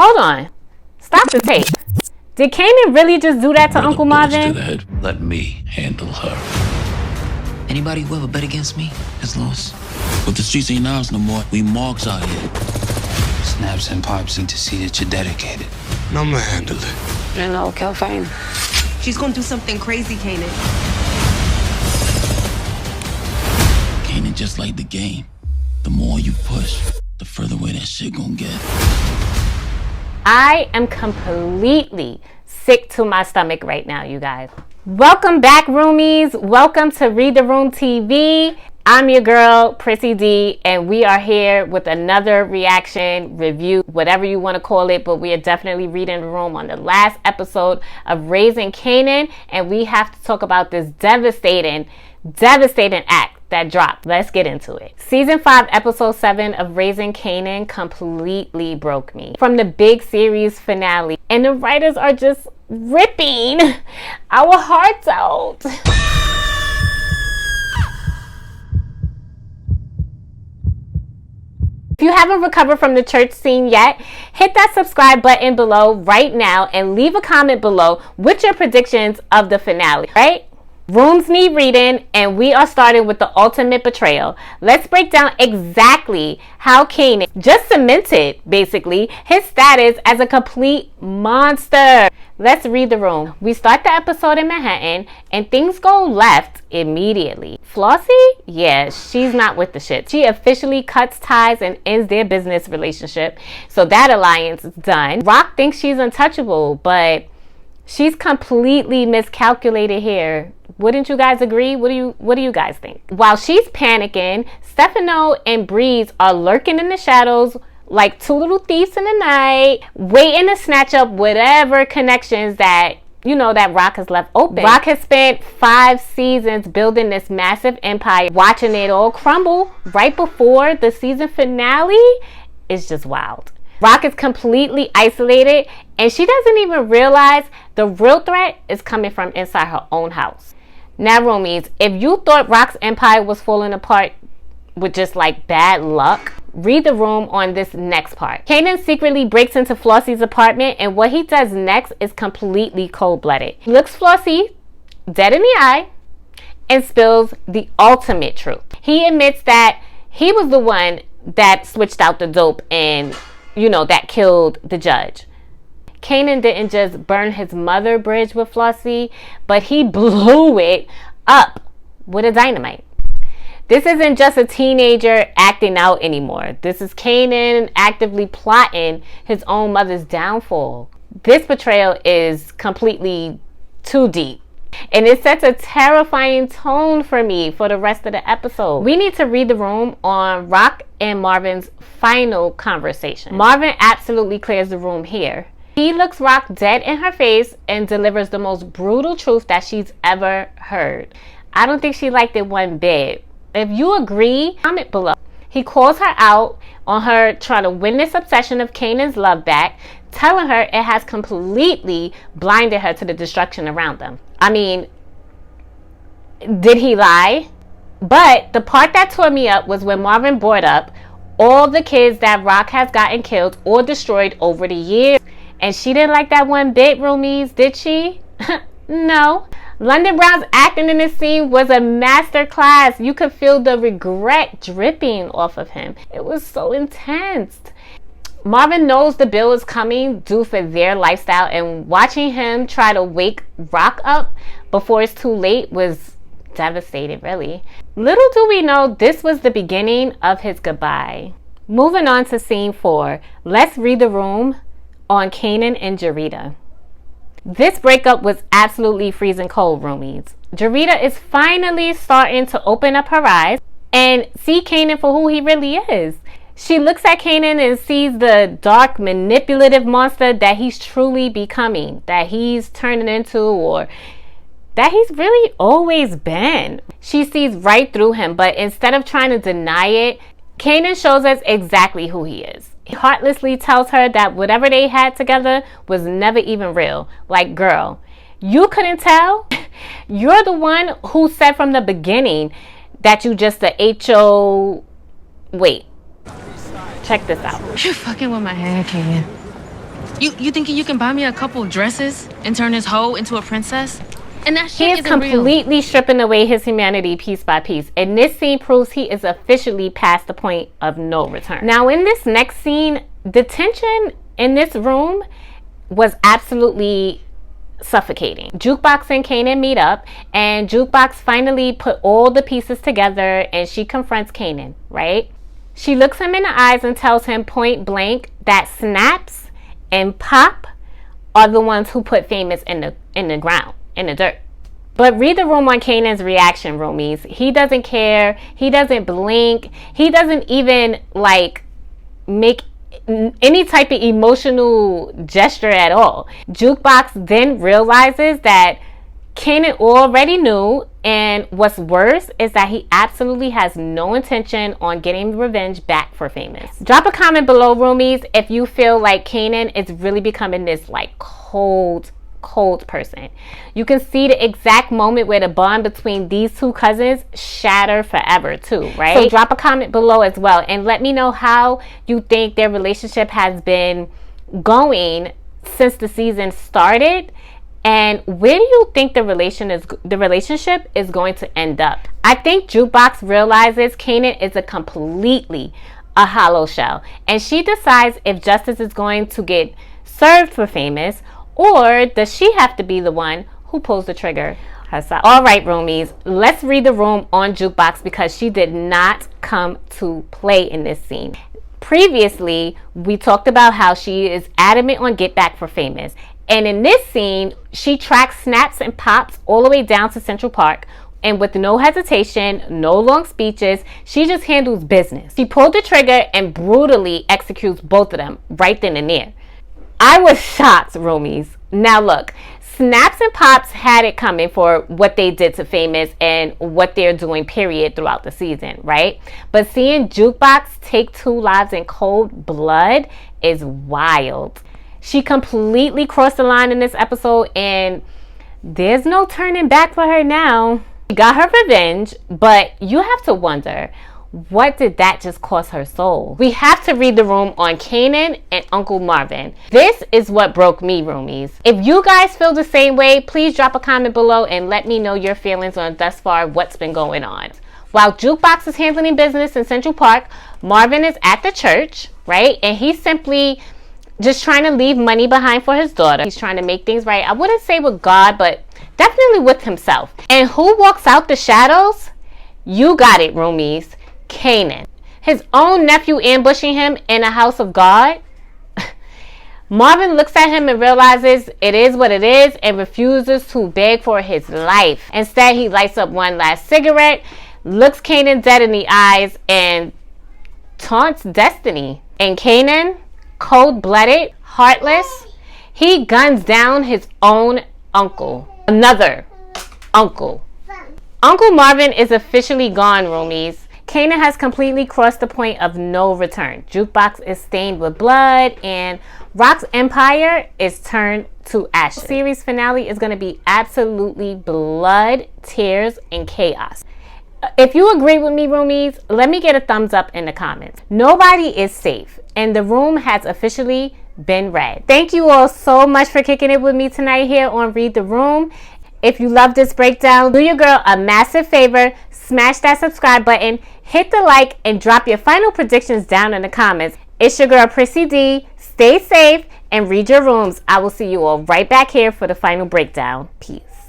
Hold on. Stop the tape. Did Kanan really just do that to Uncle Marvin? To the head. Let me handle her. Anybody who ever bet against me has lost. But the streets ain't ours no more. We marks out here. Snaps and pops in to see that you're dedicated. I'ma handle it. You know, Kelvin. She's gonna do something crazy, Kanan. Kanan just like the game. The more you push, the further away that shit gonna get. I am completely sick to my stomach right now, you guys. Welcome back, roomies. Welcome to Read the Room TV. I'm your girl, Prissy D, and we are here with another reaction, review, whatever you want to call it, but we are definitely reading the room on the last episode of Raising Kanan, and we have to talk about this devastating act that dropped. Let's get into it. Season 5, episode 7 of Raising Kanan completely broke me from the big series finale, and the writers are just ripping our hearts out. If you haven't recovered from the church scene yet, hit that subscribe button below right now and leave a comment below with your predictions of the finale, right? Rooms need reading, and we are starting with the ultimate betrayal. Let's break down exactly how Kanan just cemented, basically, his status as a complete monster. Let's read the room. We start the episode in Manhattan, and things go left immediately. Flossie? Yeah, she's not with the shit. She officially cuts ties and ends their business relationship, so that alliance is done. Rock thinks she's untouchable, but she's completely miscalculated here. Wouldn't you guys agree? What do you guys think? While she's panicking, Stefano and Breeze are lurking in the shadows like two little thieves in the night, waiting to snatch up whatever connections that, you know, that Rock has left open. Rock has spent 5 seasons building this massive empire, watching it all crumble right before the season finale. It's just wild. Rock is completely isolated, and she doesn't even realize the real threat is coming from inside her own house. Now, roomies, if you thought Rock's empire was falling apart with just like bad luck, read the room on this next part. Kanan secretly breaks into Flossie's apartment, and what he does next is completely cold-blooded. He looks Flossie dead in the eye and spills the ultimate truth. He admits that he was the one that switched out the dope and, you know, that killed the judge. Kanan didn't just burn his mother bridge with Flossie, but he blew it up with a dynamite. This isn't just a teenager acting out anymore. This is Kanan actively plotting his own mother's downfall. This betrayal is completely too deep, and it sets a terrifying tone for me for the rest of the episode. We need to read the room on Rock and Marvin's final conversation. Marvin absolutely clears the room here. He looks Rock dead in her face and delivers the most brutal truth that she's ever heard. I don't think she liked it one bit. If you agree, comment below. He calls her out on her trying to win this obsession of Kanan's love back, telling her it has completely blinded her to the destruction around them. I mean, did he lie? But the part that tore me up was when Marvin brought up all the kids that Rock has gotten killed or destroyed over the years. And she didn't like that one bit, roomies, did she? No. London Brown's acting in this scene was a master class. You could feel the regret dripping off of him. It was so intense. Marvin knows the bill is coming due for their lifestyle, and watching him try to wake Rock up before it's too late was devastating, really. Little do we know this was the beginning of his goodbye. Moving on to scene 4, let's read the room on Kanan and Jarita. This breakup was absolutely freezing cold, roomies. Jarita is finally starting to open up her eyes and see Kanan for who he really is. She looks at Kanan and sees the dark, manipulative monster that he's truly becoming, that he's turning into, or that he's really always been. She sees right through him, but instead of trying to deny it, Kanan shows us exactly who he is. He heartlessly tells her that whatever they had together was never even real. Like, girl, you couldn't tell? You're the one who said from the beginning that you just a HO... Wait. Check this out. You're fucking with my head, Kanan. You thinking you can buy me a couple dresses and turn this hoe into a princess? And that He shit is isn't real. completely stripping away his humanity piece by piece. And this scene proves he is officially past the point of no return. Now, in this next scene, the tension in this room was absolutely suffocating. Jukebox and Kanan meet up, and Jukebox finally put all the pieces together, and she confronts Kanan, right? She looks him in the eyes and tells him point blank that Snaps and Pop are the ones who put Famous in the ground, in the dirt. But read the room on Kanan's reaction, roomies. He doesn't care. He doesn't blink. He doesn't even like make any type of emotional gesture at all. Jukebox then realizes that Kanan already knew, and what's worse is that he absolutely has no intention on getting revenge back for Famous. Drop a comment below, roomies, if you feel like Kanan is really becoming this like cold person. You can see the exact moment where the bond between these two cousins shatter forever too, right? So drop a comment below as well and let me know how you think their relationship has been going since the season started, and where do you think the relationship is going to end up. I think Jukebox realizes Kanan is completely a hollow shell, and she decides if justice is going to get served for Famous, or does she have to be the one who pulls the trigger herself? All right, roomies, let's read the room on Jukebox because she did not come to play in this scene. Previously, we talked about how she is adamant on get back for Famous. And in this scene, she tracks Snaps and Pops all the way down to Central Park. And with no hesitation, no long speeches, she just handles business. She pulled the trigger and brutally executes both of them right then and there. I was shocked, roomies. Now look, Snaps and Pops had it coming for what they did to Famous and what they're doing, period, throughout the season, right? But seeing Jukebox take 2 lives in cold blood is wild. She completely crossed the line in this episode, and there's no turning back for her now. She got her revenge, but you have to wonder, what did that just cost her soul? We have to read the room on Kanan and Uncle Marvin. This is what broke me, roomies. If you guys feel the same way, please drop a comment below and let me know your feelings on thus far what's been going on. While Jukebox is handling business in Central Park, Marvin is at the church, right? And he's simply just trying to leave money behind for his daughter. He's trying to make things right. I wouldn't say with God, but definitely with himself. And who walks out the shadows? You got it, roomies. Kanan. His own nephew ambushing him in a house of God. Marvin looks at him and realizes it is what it is and refuses to beg for his life. Instead, he lights up one last cigarette, looks Kanan dead in the eyes, and taunts Destiny. And Kanan, cold-blooded, heartless, he guns down his own uncle. Another uncle. Uncle Marvin is officially gone, roomies. Kanan has completely crossed the point of no return. Jukebox is stained with blood, and Rock's empire is turned to ashes. The series finale is going to be absolutely blood, tears, and chaos. If you agree with me, roomies, let me get a thumbs up in the comments. Nobody is safe, and the room has officially been read. Thank you all so much for kicking it with me tonight here on Read the Room. If you love this breakdown, do your girl a massive favor, smash that subscribe button, hit the like, and drop your final predictions down in the comments. It's your girl Prissy D. Stay safe and read your rooms. I will see you all right back here for the final breakdown. Peace.